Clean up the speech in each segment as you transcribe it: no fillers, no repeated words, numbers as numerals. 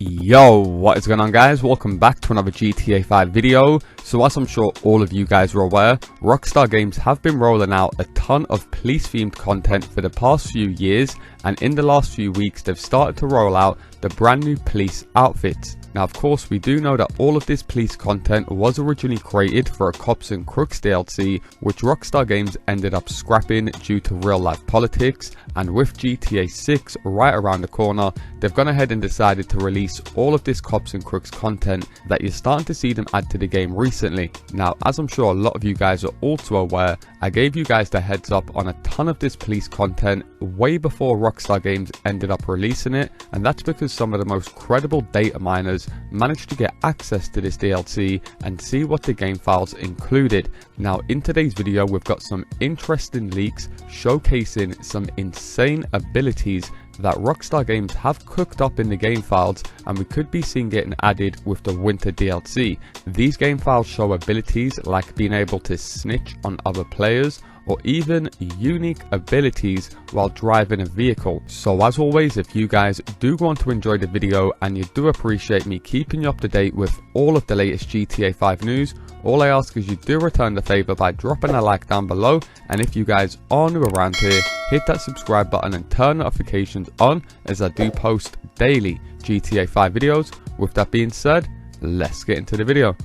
Yo, what is going on, guys? Welcome back to another GTA 5 video. So as I'm sure all of you guys are aware, Rockstar Games have been rolling out a ton of police themed content for the past few years, and in the last few weeks they've started to roll out the brand new police outfits. Now of course we do know that all of this police content was originally created for a COPS N CROOKS DLC, which Rockstar Games ended up scrapping due to real life politics, and with GTA 6 right around the corner, they've gone ahead and decided to release all of this COPS N CROOKS content that you're starting to see them add to the game recently. Now as I'm sure a lot of you guys are also aware, I gave you guys the heads up on a ton of this police content way before Rockstar Games ended up releasing it, and that's because some of the most credible data miners managed to get access to this DLC and see what the game files included. Now in today's video we've got some interesting leaks showcasing some insane abilities that Rockstar Games have cooked up in the game files, and we could be seeing getting added with the winter DLC. These game files show abilities like being able to snitch on other players, or even unique abilities while driving a vehicle. So as always, if you guys do want to enjoy the video and you do appreciate me keeping you up to date with all of the latest GTA 5 news, all I ask is you do return the favor by dropping a like down below, and if you guys are new around here, hit that subscribe button and turn notifications on, as I do post daily GTA 5 videos. With that being said, let's get into the video.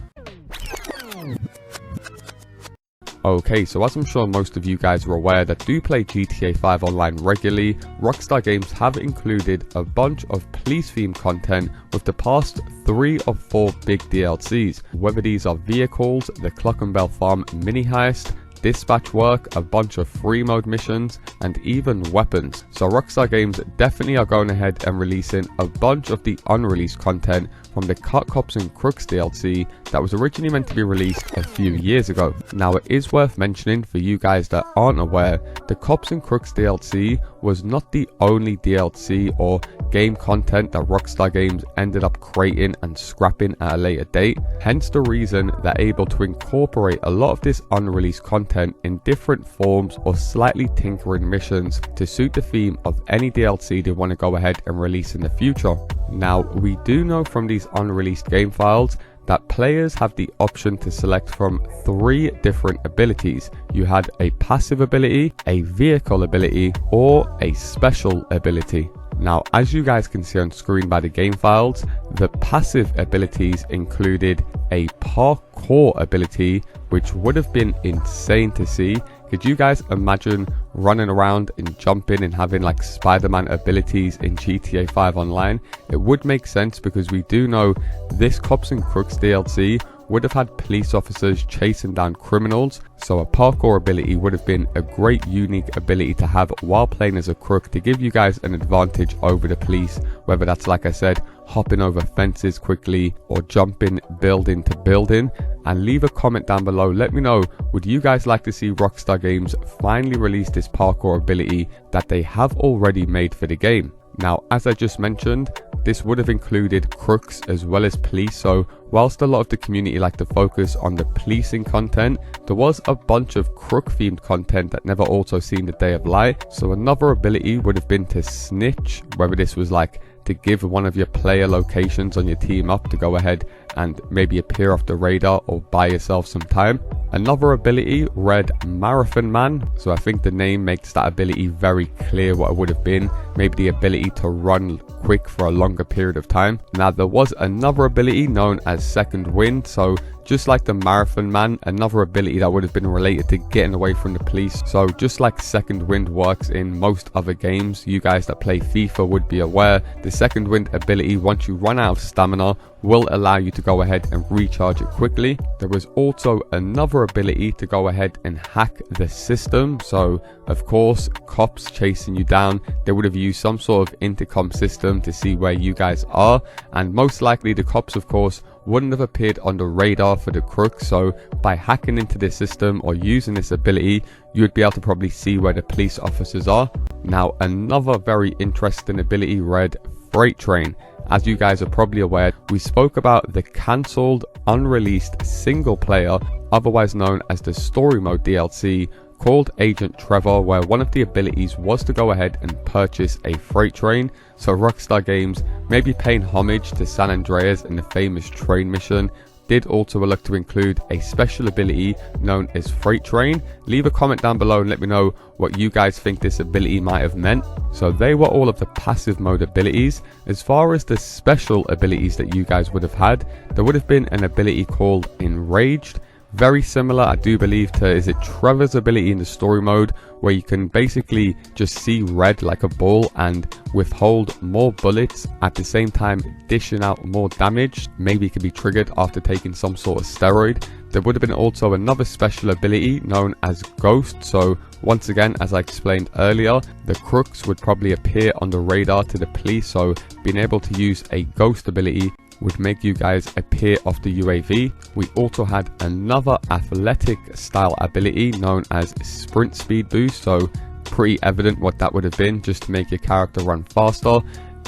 Okay, so as I'm sure most of you guys are aware that do play GTA 5 online regularly, Rockstar Games have included a bunch of police themed content with the past 3 or 4 big DLCs, whether these are vehicles, the Clock and Bell Farm mini heist, dispatch work, a bunch of free mode missions, and even weapons. So Rockstar Games definitely are going ahead and releasing a bunch of the unreleased content from the COPS N CROOKS DLC that was originally meant to be released a few years ago. Now it is worth mentioning for you guys that aren't aware, the COPS N CROOKS DLC was not the only DLC or game content that Rockstar Games ended up creating and scrapping at a later date. Hence the reason they're able to incorporate a lot of this unreleased content in different forms or slightly tinkering missions to suit the theme of any DLC they want to go ahead and release in the future. Now we do know from these unreleased game files that players have the option to select from 3 different abilities. You had a passive ability, a vehicle ability, or a special ability. Now as you guys can see on screen by the game files, the passive abilities included a parkour ability, which would have been insane to see. Could you guys imagine running around and jumping and having like Spider-Man abilities in GTA 5 online? It would make sense because we do know this COPS N CROOKS DLC would have had police officers chasing down criminals, so a parkour ability would have been a great unique ability to have while playing as a crook to give you guys an advantage over the police, whether that's, like I said, hopping over fences quickly or jumping building to building. And leave a comment down below, let me know, would you guys like to see Rockstar Games finally release this parkour ability that they have already made for the game? Now as I just mentioned, this would have included crooks as well as police, so whilst a lot of the community like to focus on the policing content, there was a bunch of crook themed content that never also seen the day of light. So another ability would have been to snitch, whether this was like to give one of your player locations on your team up to go ahead and maybe appear off the radar or buy yourself some time. Another ability read Marathon Man, so I think the name makes that ability very clear what it would have been, maybe the ability to run quick for a longer period of time. Now there was another ability known as Second Wind, so just like the Marathon Man, another ability that would have been related to getting away from the police. So just like Second Wind works in most other games, you guys that play FIFA would be aware, the Second Wind ability, once you run out of stamina, will allow you to go ahead and recharge it quickly. There was also another ability to go ahead and hack the system. So of course, cops chasing you down, they would have used some sort of intercom system to see where you guys are, and most likely the cops of course wouldn't have appeared on the radar for the crook. So by hacking into this system or using this ability, you would be able to probably see where the police officers are. Now another very interesting ability read Freight Train. As you guys are probably aware, we spoke about the cancelled unreleased single player, otherwise known as the story mode DLC, called Agent Trevor, where one of the abilities was to go ahead and purchase a freight train. So Rockstar Games, maybe paying homage to San Andreas in the famous train mission, did also look to include a special ability known as Freight Train. Leave a comment down below and let me know what you guys think this ability might have meant. So they were all of the passive mode abilities. As far as the special abilities that you guys would have had, there would have been an ability called Enraged. Very similar, I do believe, to, is it Trevor's ability in the story mode, where you can basically just see red like a ball and withhold more bullets, at the same time dishing out more damage. Maybe it could be triggered after taking some sort of steroid. There would have been also another special ability known as Ghost. So once again, as I explained earlier, the crooks would probably appear on the radar to the police, so being able to use a Ghost ability would make you guys appear off the UAV. We also had another athletic style ability known as Sprint Speed Boost, so pretty evident what that would have been, just to make your character run faster.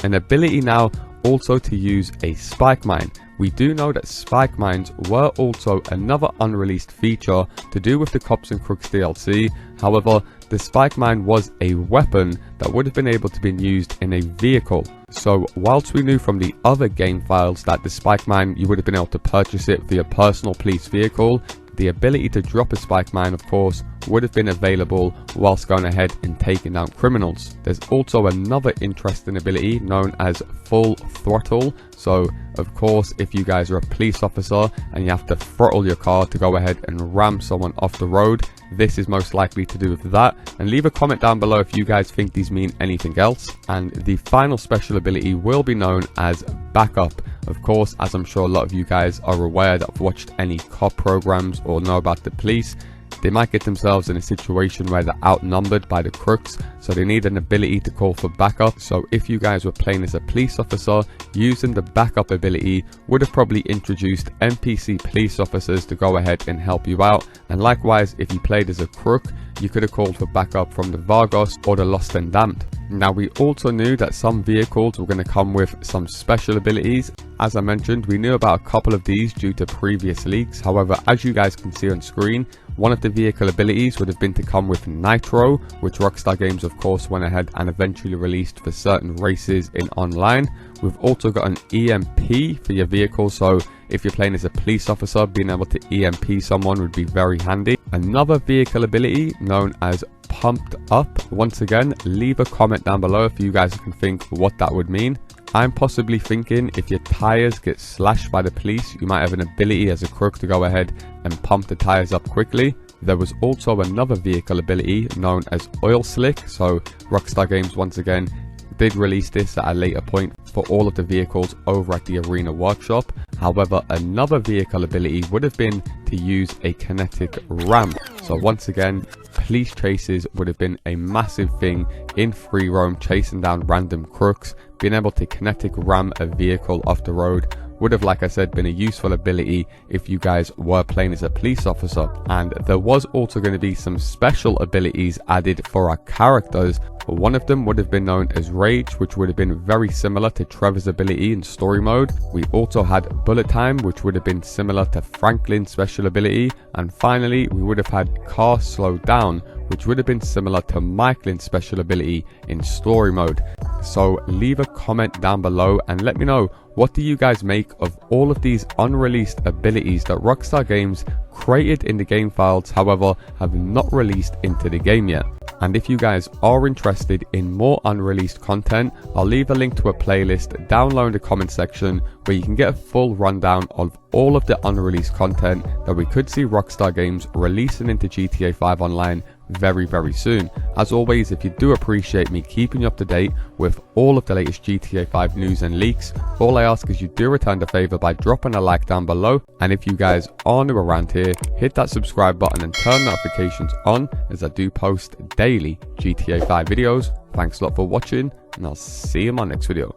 An ability now also to use a spike mine. We do know that spike mines were also another unreleased feature to do with the COPS N CROOKS DLC. However, the spike mine was a weapon that would have been able to be used in a vehicle. So whilst we knew from the other game files that the spike mine, you would have been able to purchase it via personal police vehicle, the ability to drop a spike mine, of course, would have been available whilst going ahead and taking down criminals. There's also another interesting ability known as Full Throttle. So of course, if you guys are a police officer and you have to throttle your car to go ahead and ram someone off the road, this is most likely to do with that. And leave a comment down below if you guys think these mean anything else. And the final special ability will be known as Backup. Of course, as I'm sure a lot of you guys are aware that have watched any cop programs or know about the police, they might get themselves in a situation where they're outnumbered by the crooks, so they need an ability to call for backup. So if you guys were playing as a police officer, using the backup ability would have probably introduced NPC police officers to go ahead and help you out. And likewise, if you played as a crook, you could have called for backup from the Vargos or the Lost and Damned. Now, we also knew that some vehicles were going to come with some special abilities. As I mentioned, we knew about a couple of these due to previous leaks. However, as you guys can see on screen, one of the vehicle abilities would have been to come with Nitro, which Rockstar Games of course went ahead and eventually released for certain races in online. We've also got an EMP for your vehicle, so if you're playing as a police officer, being able to EMP someone would be very handy. Another vehicle ability known as Pumped Up. Once again, leave a comment down below if you guys can think what that would mean. I'm possibly thinking if your tires get slashed by the police, you might have an ability as a crook to go ahead and pump the tires up quickly. There was also another vehicle ability known as Oil Slick. So Rockstar Games once again did release this at a later point for all of the vehicles over at the Arena Workshop. However, another vehicle ability would have been to use a kinetic ram. So once again, police chases would have been a massive thing in free roam, chasing down random crooks. Being able to kinetic ram a vehicle off the road would have, like I said, been a useful ability if you guys were playing as a police officer. And there was also going to be some special abilities added for our characters. One of them would have been known as Rage, which would have been very similar to Trevor's ability in story mode. We also had Bullet Time, which would have been similar to Franklin's special ability. And finally, we would have had Car Slow Down, which would have been similar to Michaelin's special ability in story mode. So leave a comment down below and let me know, what do you guys make of all of these unreleased abilities that Rockstar Games created in the game files, however have not released into the game yet? And if you guys are interested in more unreleased content, I'll leave a link to a playlist down below in the comment section where you can get a full rundown of all of the unreleased content that we could see Rockstar Games releasing into GTA 5 Online very soon. As always, if you do appreciate me keeping you up to date with all of the latest GTA 5 news and leaks, all I ask is you do return the favor by dropping a like down below. And if you guys are new around here, hit that subscribe button and turn notifications on, as I do post daily GTA 5 videos. Thanks a lot for watching, and I'll see you in my next video.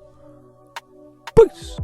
Peace!